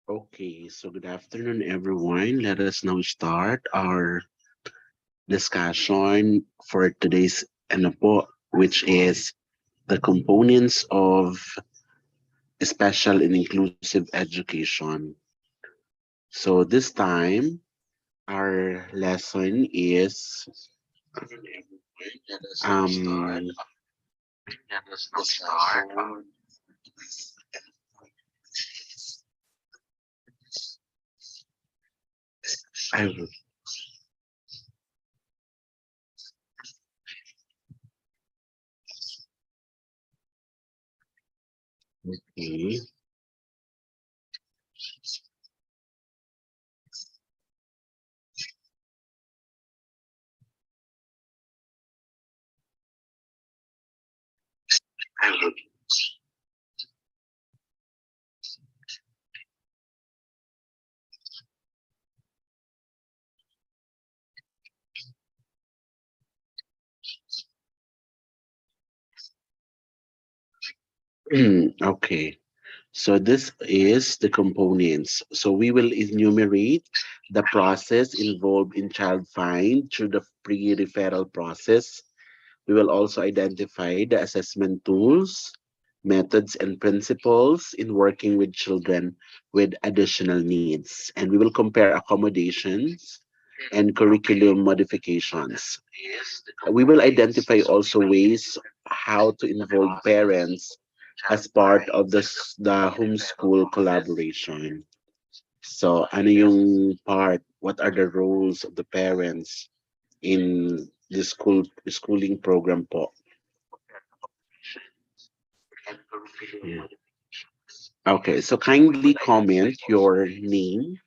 Okay, so good afternoon, everyone. Let us now start our discussion for today's ano po, which is the components of special and inclusive education. So this time, our lesson is um, I will- okay. Okay. So this is the components. So we will enumerate the process involved in child find through the pre-referral process. We will also identify the assessment tools, methods, and principles in working with children with additional needs. And we will compare accommodations and curriculum modifications. We will identify also ways how to involve parents as part of the homeschool collaboration. So, ano yung part? What are the roles of the parents in the schooling program po? Yeah. Okay, so kindly comment your name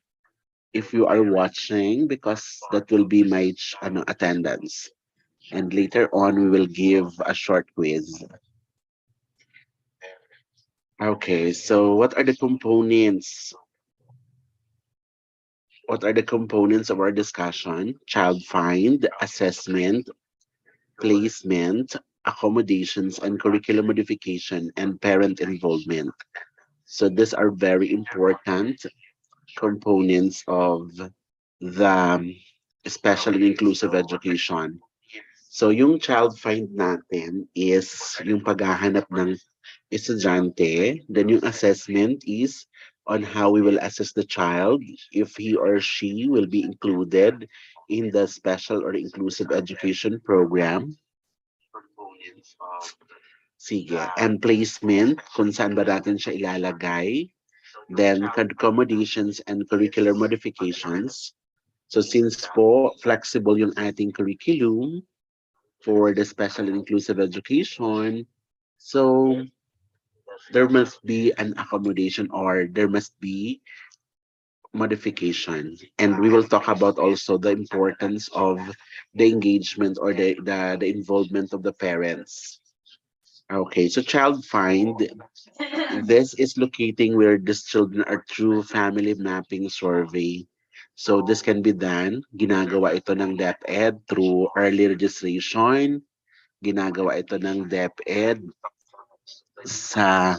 if you are watching because that will be my attendance. And later on, we will give a short quiz. Okay, so what are the components of our discussion? Child find, assessment, placement, accommodations, and curriculum modification, and parent involvement. So these are very important components of the special and inclusive education. So yung child find natin is yung paghahanap ng estudyante. Then yung assessment is on how we will assess the child if he or she will be included in the special or inclusive education program. Sige. And placement, kung saan ba natin siya ilalagay. Then accommodations and curricular modifications. So since po flexible yung ating curriculum for the special and inclusive education, so there must be an accommodation or there must be modification. And we will talk about also the importance of the engagement or the involvement of the parents. Okay, so child find, this is locating where these children are through family mapping survey. So this can be done, ginagawa ito ng DepEd through early registration, ginagawa ito ng DepEd sa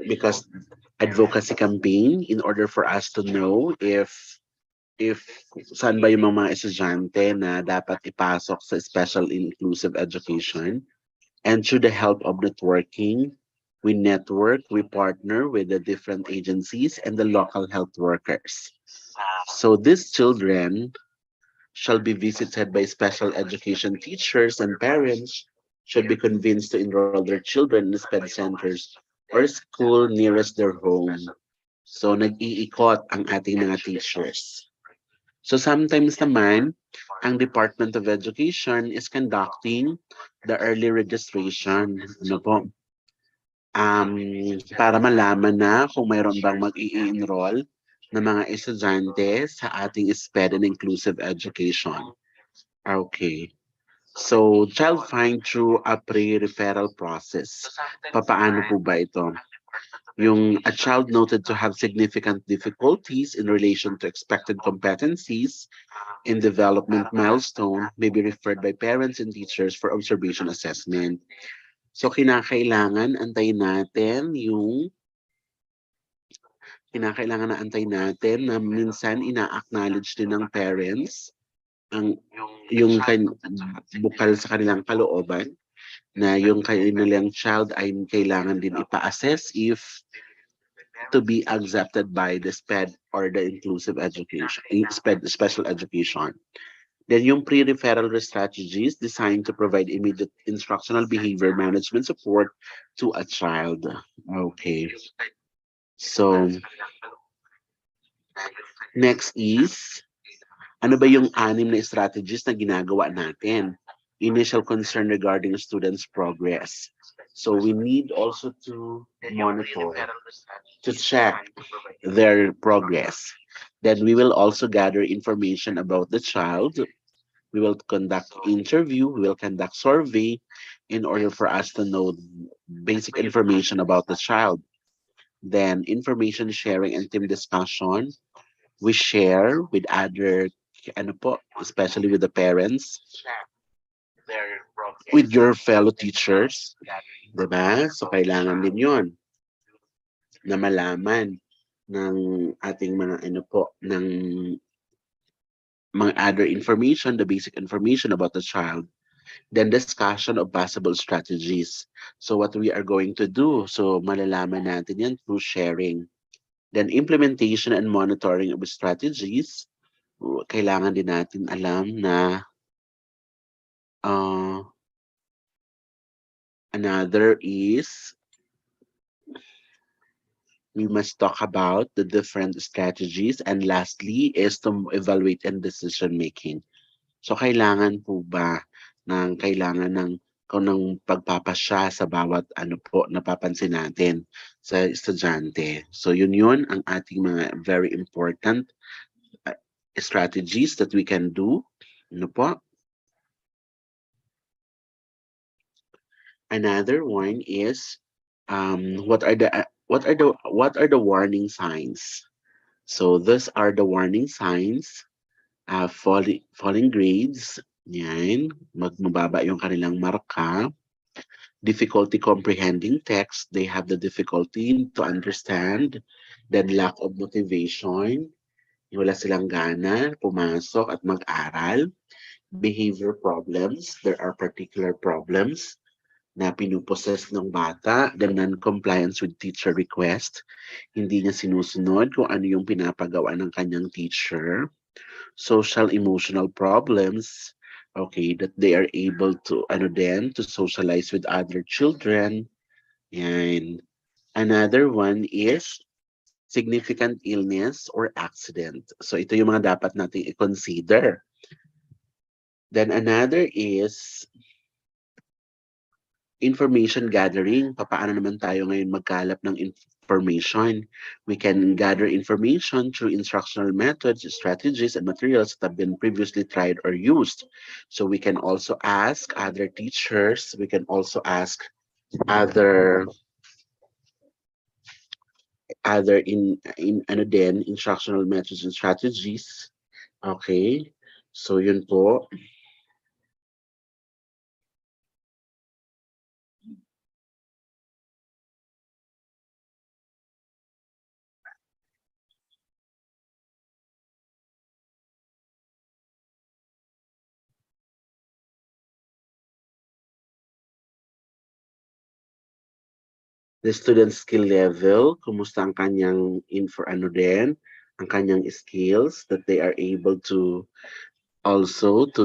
because advocacy campaign in order for us to know if saan ba yung mga estudyante na dapat ipasok sa special inclusive education. And through the help of networking, we network, we partner with the different agencies and the local health workers. So these children shall be visited by special education teachers, and parents should be convinced to enroll their children in SPED centers or school nearest their home. So nag-iikot ang ating mga teachers. So sometimes naman, ang Department of Education is conducting the early registration. Ano po? Para malaman na kung mayroon bang mag-i-enroll na mga estudyante sa ating SPED and inclusive education. Okay. So, child find through a pre-referral process. Papaano po ba ito? Yung a child noted to have significant difficulties in relation to expected competencies in development milestone may be referred by parents and teachers for observation assessment. So, kinakailangan antayin natin yung kinakailangan na antay natin na minsan ina-acknowledge din ng parents ang yung bukal sa kanilang kalooban na yung kanilang child ay kailangan din ipa-assess if to be accepted by the SPED or the inclusive education, special education. Then yung pre-referral strategies designed to provide immediate instructional behavior management support to a child. Okay. So, next is, ano ba yung anim na strategies na ginagawa natin? Initial concern regarding students' progress. So we need also to monitor, to check their progress. Then we will also gather information about the child. We will conduct interview, we will conduct survey in order for us to know basic information about the child. Then information sharing and team discussion. We share with other, ano po, especially with the parents, with your fellow teachers, diba? So kailangan din yun na malaman ng ating mga ano po, ng mga other information, the basic information about the child. Then discussion of possible strategies. So what we are going to do, so malalaman natin yan through sharing. Then implementation and monitoring of strategies. Kailangan din natin alam na uh, another is we must talk about the different strategies, and lastly is to evaluate and decision making. So kailangan po ba kailangan ng pagpapasya sa bawat ano po napapansin natin sa estudyante. So yun ang ating mga very important strategies that we can do. Ano po? Another one is what are the warning signs? So these are the warning signs. Falling grades, yan, mababa yung kanilang marka. Difficulty comprehending text, they have the difficulty to understand. Then lack of motivation, wala silang gana pumasok at mag-aral. Behavior problems, there are particular problems na pinuposes ng bata. The non-compliance with teacher request, hindi niya sinusunod kung ano yung pinapagawa ng kanyang teacher. Social emotional problems, okay, that they are able to to socialize with other children. And another one is significant illness or accident. So ito yung mga dapat nating i-consider. Then another is information gathering. Paano naman tayo ngayon magkalap ng information? We can gather information through instructional methods, strategies, and materials that have been previously tried or used. So we can also ask other teachers. We can also ask other instructional methods and strategies. Okay. So yun po. The student skill level, kumusta ang kanyang ang kanyang skills that they are able to also to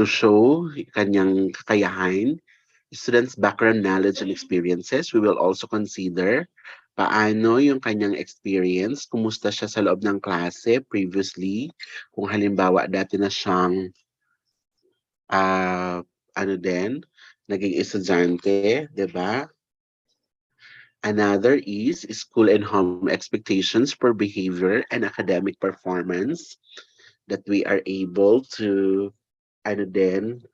show kanyang kakayahan. Students' background knowledge and experiences, we will also consider paano yung kanyang experience, kumusta siya sa loob ng klase previously, kung halimbawa dati na siyang naging estudyante, di ba? Another is school and home expectations for behavior and academic performance that we are able to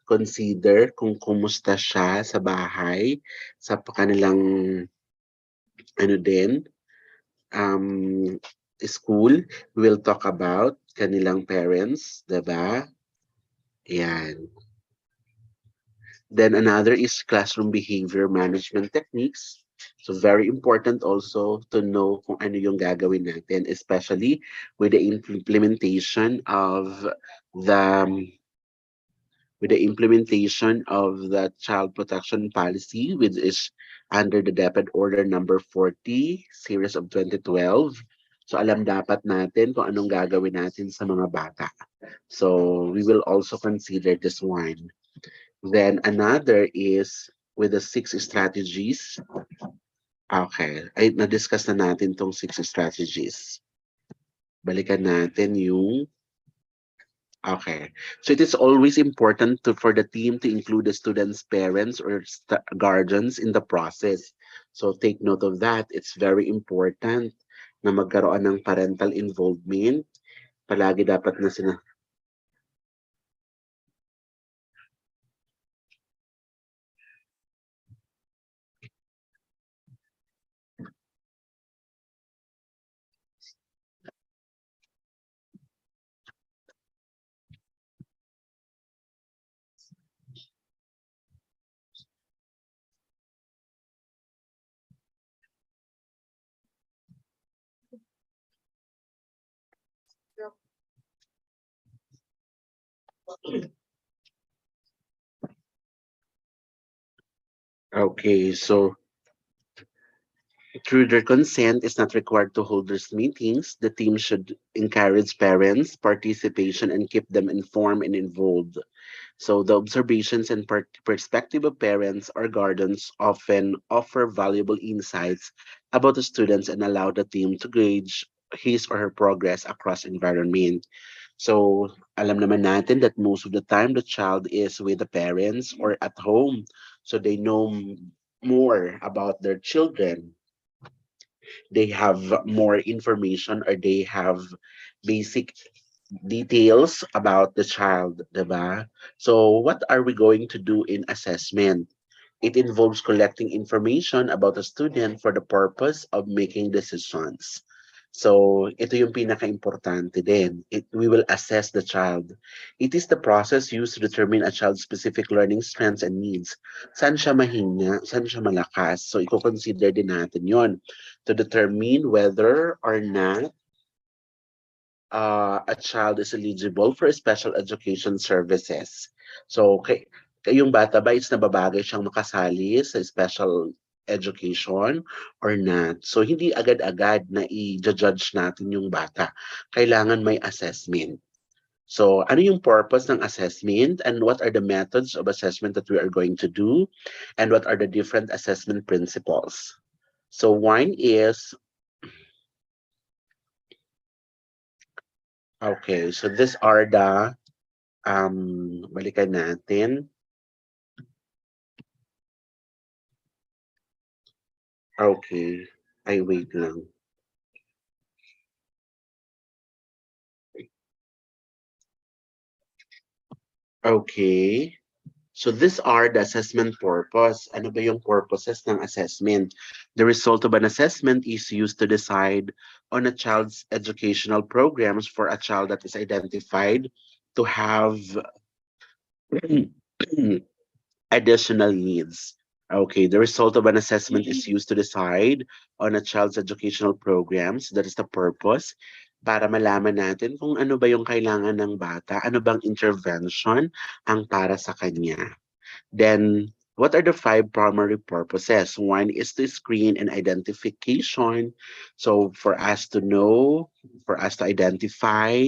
consider kung kumusta siya sa bahay, sa kanilang school. We will talk about kanilang parents, diba? Yan. Then another is classroom behavior management techniques. So very important also to know kung ano yung gagawin natin, especially with the implementation of the the child protection policy, which is under the DepEd Order number 40, series of 2012. So alam dapat natin kung anong gagawin natin sa mga bata. So we will also consider this one. Then another is with the 6 strategies. Okay, ay na-discuss na natin tong 6 strategies. Balikan natin yung okay. So it is always important for the team to include the students' parents or guardians in the process. So take note of that. It's very important na magkaroon ng parental involvement. Palagi dapat na Okay, so through their consent is not required to hold these meetings. The team should encourage parents' participation and keep them informed and involved. So the observations and perspective of parents or guardians often offer valuable insights about the students and allow the team to gauge his or her progress across environment. So alam naman natin that most of the time the child is with the parents or at home. So they know more about their children. They have more information or they have basic details about the child, diba? So what are we going to do in assessment? It involves collecting information about a student for the purpose of making decisions. So, ito yung pinaka-importante din. We will assess the child. It is the process used to determine a child's specific learning strengths and needs. Saan siya mahina? Saan siya malakas? So, i-consider din natin yon to determine whether or not a child is eligible for special education services. So, kayong bata ba is nababagay siyang makasali sa special education or not? So, hindi agad-agad na i-judge natin yung bata. Kailangan may assessment. So, ano yung purpose ng assessment and what are the methods of assessment that we are going to do and what are the different assessment principles? So, one is, okay, so these are the balikan natin. Okay. Ay, wait lang. Okay. So these are the assessment purpose. Ano ba yung purposes ng assessment? The result of an assessment is used to decide on a child's educational programs for a child that is identified to have additional needs. Okay, the result of an assessment is used to decide on a child's educational programs. That is the purpose para malaman natin kung ano ba yung kailangan ng bata, ano bang intervention ang para sa kanya. Then, what are the 5 primary purposes? One is to screen and identification. So, for us to know, for us to identify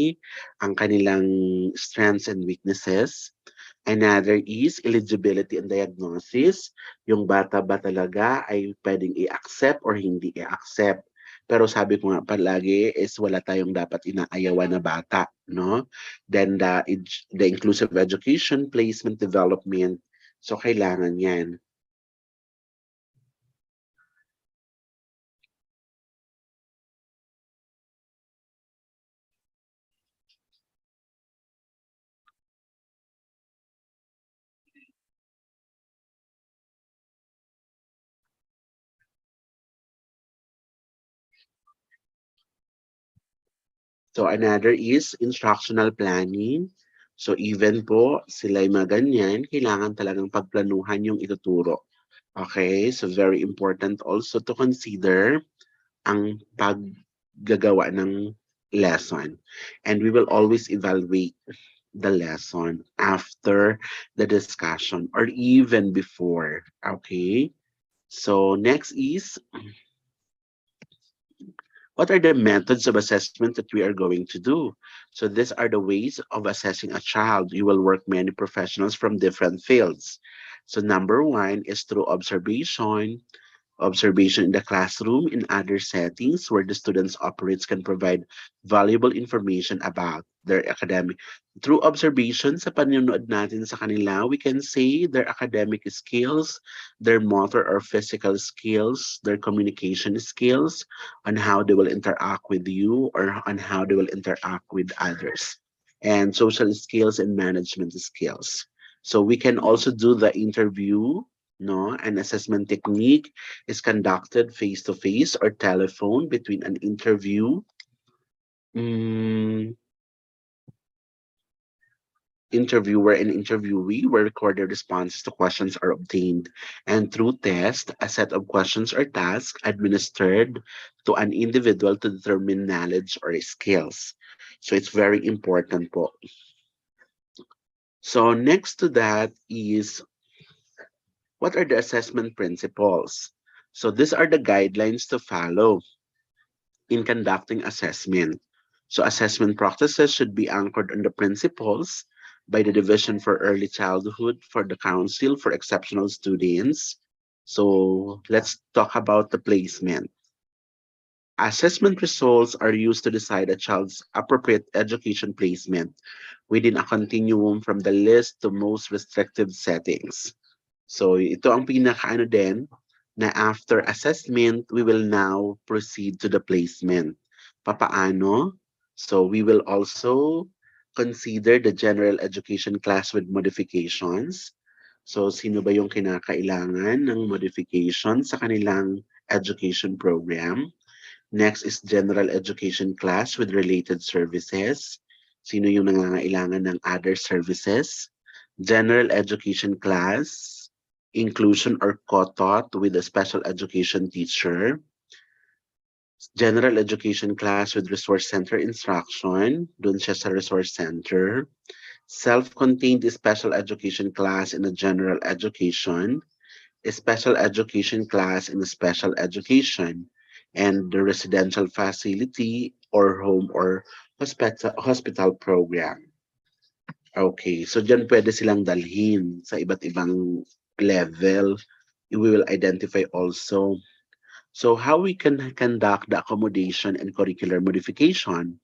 ang kanilang strengths and weaknesses. Another is eligibility and diagnosis. Yung bata ba talaga ay pwedeng i-accept or hindi i-accept. Pero sabi ko nga palagi is wala tayong dapat inaayawan na bata, no? Then the inclusive education, placement, development. So kailangan 'yan. So another is instructional planning. So even po sila'y maganyan, kailangan talagang pagplanuhan yung ituturo. Okay, so very important also to consider ang paggagawa ng lesson. And we will always evaluate the lesson after the discussion or even before. Okay, so next is what are the methods of assessment that we are going to do? So these are the ways of assessing a child. You will work many professionals from different fields. So number one is through observation in the classroom in other settings where the students operates can provide valuable information about their academic. Through observation sa panonood natin sa kanila, we can say their academic skills, their motor or physical skills, their communication skills, on how they will interact with you or on how they will interact with others, and social skills and management skills. So we can also do the interview. No, an assessment technique is conducted face to face or telephone between an mm, interviewer and interviewee, where recorded responses to questions are obtained. And through test, a set of questions or tasks administered to an individual to determine knowledge or skills. So it's very important po. So next to that is what are the assessment principles? So these are the guidelines to follow in conducting assessment. So assessment practices should be anchored on the principles by the Division for Early Childhood for the Council for Exceptional Students. So let's talk about the placement. Assessment results are used to decide a child's appropriate education placement within a continuum from the least to most restrictive settings. So ito ang pinakaano din na after assessment, we will now proceed to the placement. Papaano? So we will also consider the general education class with modifications. So sino ba yung kinakailangan ng modification sa kanilang education program? Next is general education class with related services. Sino yung nangangailangan ng other services? General education class, inclusion or co-taught with a special education teacher. General education class with resource center instruction, dun siya sa resource center. Self-contained special education class in a general education. A special education class in a special education. And the residential facility or home or hospital program. Okay, so diyan pwede silang dalhin sa iba't ibang level. We will identify also. So how we can conduct the accommodation and curricular modification.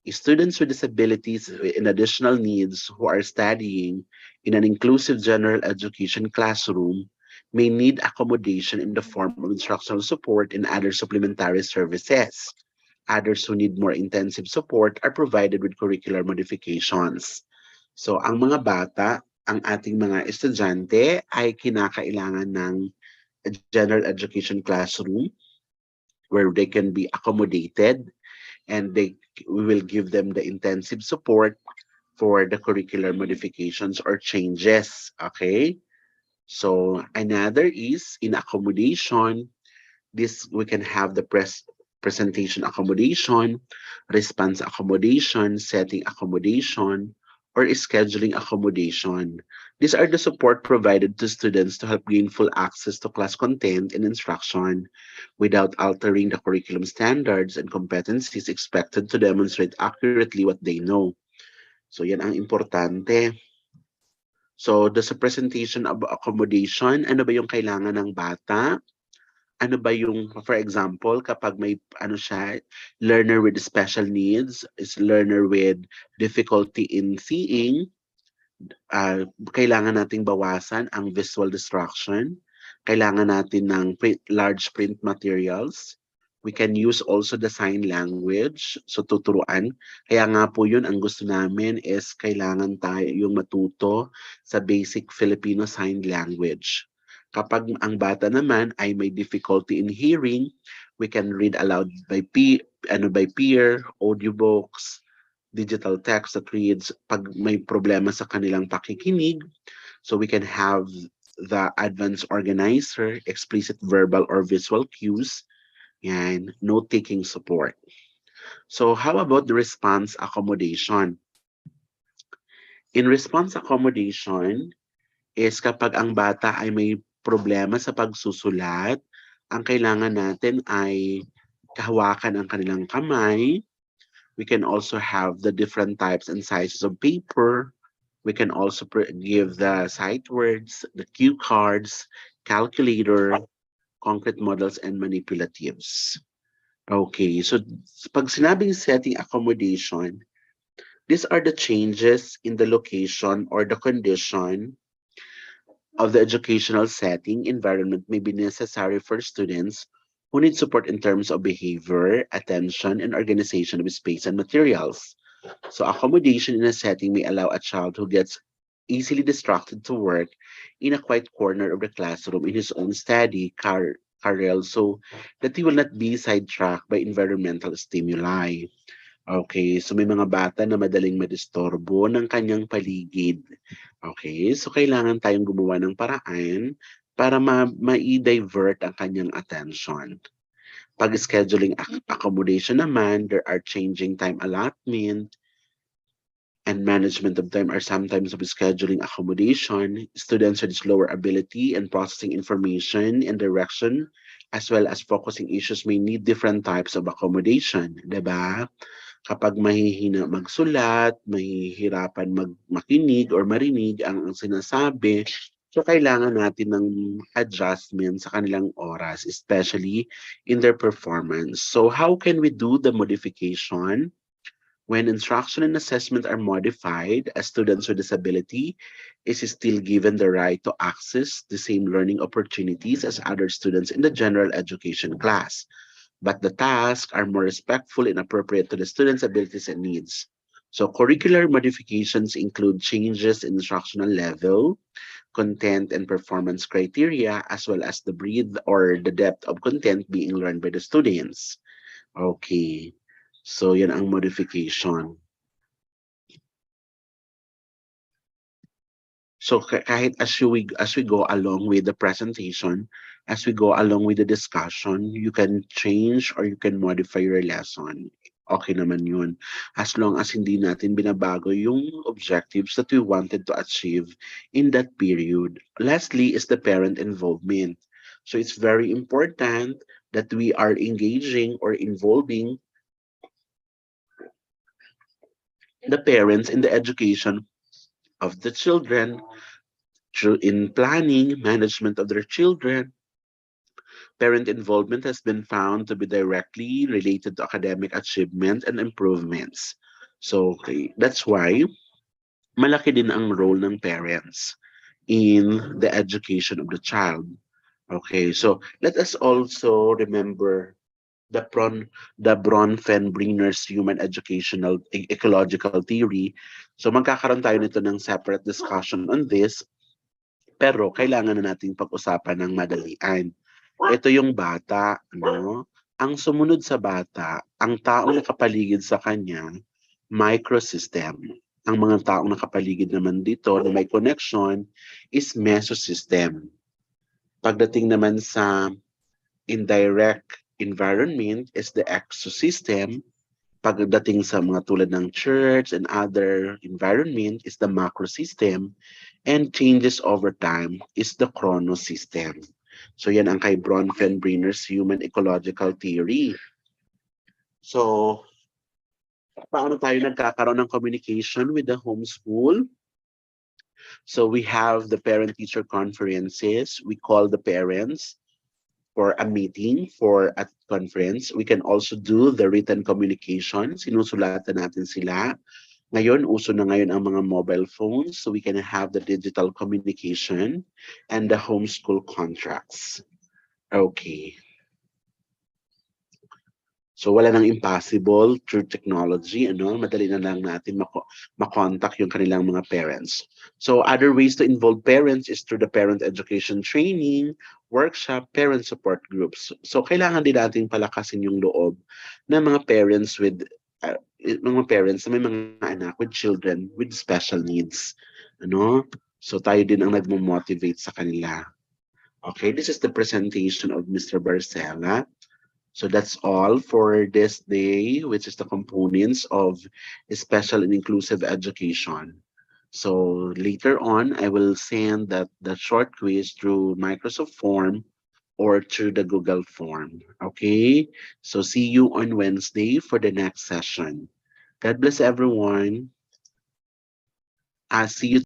Students with disabilities and additional needs who are studying in an inclusive general education classroom may need accommodation in the form of instructional support and other supplementary services. Others who need more intensive support are provided with curricular modifications. So ang mga bata, ang ating mga estudyante ay kinakailangan ng general education classroom where they can be accommodated, and we will give them the intensive support for the curricular modifications or changes. Okay? So another is in accommodation. This we can have the presentation accommodation, response accommodation, setting accommodation, or scheduling accommodation. These are the support provided to students to help gain full access to class content and instruction without altering the curriculum standards and competencies expected to demonstrate accurately what they know. So yan ang importante. So the presentation of accommodation, ano ba yung kailangan ng bata? Ano ba yung, for example, kapag may ano siya, learner with special needs, is learner with difficulty in seeing, kailangan nating bawasan ang visual distraction. Kailangan natin ng large print materials. We can use also the sign language, so tuturuan. Kaya nga po yun, ang gusto namin is kailangan tayo yung matuto sa basic Filipino sign language. Kapag ang bata naman ay may difficulty in hearing, we can read aloud by peer, audiobooks, digital text that reads. Pag may problema sa kanilang pakikinig, so we can have the advanced organizer, explicit verbal or visual cues, and note-taking support. So how about the response accommodation? In response accommodation is kapag ang bata ay may problema sa pagsusulat, ang kailangan natin ay kahawakan ang kanilang kamay. We can also have the different types and sizes of paper. We can also give the sight words, the cue cards, calculator, concrete models, and manipulatives. Okay, so pag sinabing setting accommodation, these are the changes in the location or the condition of the educational setting environment may be necessary for students who need support in terms of behavior, attention, and organization of space and materials. So accommodation in a setting may allow a child who gets easily distracted to work in a quiet corner of the classroom in his own study, carrel, so that he will not be sidetracked by environmental stimuli. Okay, so may mga bata na madaling madisturbo ng kanyang paligid. Okay, so kailangan tayong gumawa ng paraan para ma-divert ang kanyang attention. Pag scheduling accommodation naman, there are changing time allotment and management of time are sometimes of scheduling accommodation. Students with slower ability and processing information and direction as well as focusing issues may need different types of accommodation, 'di ba? Kapag mahihina magsulat, mahihirapan makinig or marinig ang sinasabi, so kailangan natin ng adjustment sa kanilang oras, especially in their performance. So how can we do the modification? When instruction and assessment are modified, a student with disability is still given the right to access the same learning opportunities as other students in the general education class, but the tasks are more respectful and appropriate to the student's abilities and needs. So curricular modifications include changes in instructional level, content and performance criteria, as well as the breadth or the depth of content being learned by the students. Okay. So yan ang modification. So kahit as we go along with the presentation, as we go along with the discussion, you can change or you can modify your lesson. Okay naman yun. As long as hindi natin binabago yung objectives that we wanted to achieve in that period. Lastly is the parent involvement. So it's very important that we are engaging or involving the parents in the education of the children in planning, management of their children. Parent involvement has been found to be directly related to academic achievement and improvements. So, okay, that's why malaki din ang role ng parents in the education of the child. Okay, so let us also remember the Bronfenbrenner's human educational ecological theory. So magkakaroon tayo nito ng separate discussion on this, pero kailangan na nating pag-usapan ng madalian. Ito yung bata, ano? Ang sumunod sa bata, ang taong nakapaligid sa kanya, microsystem. Ang mga taong nakapaligid naman dito na may connection is mesosystem. Pagdating naman sa indirect environment is the exosystem. Pagdating sa mga tulad ng church and other environment is the macro system, and changes over time is the chronosystem. So yan ang kay Bronfenbrenner's human ecological theory. So paano tayo nagkakaroon ng communication with the homeschool? So we have the parent-teacher conferences. We call the parents for a meeting, for a conference. We can also do the written communication. Sinusulatan natin sila. Ngayon, uso na ngayon ang mga mobile phones, so we can have the digital communication and the homeschool contracts. Okay. So wala nang impossible through technology, ano? Madali na lang natin makontak yung kanilang mga parents. So other ways to involve parents is through the parent education training, workshop, parent support groups. So kailangan din natin palakasin yung loob ng mga parents with mga parents na may mga anak with children with special needs. Ano? So tayo din ang nagmo-motivate sa kanila. Okay, this is the presentation of Mr. Barcela. So that's all for this day, which is the components of special and inclusive education. So later on, I will send the short quiz through Microsoft Form or through the Google Form. Okay, so see you on Wednesday for the next session. God bless everyone. See you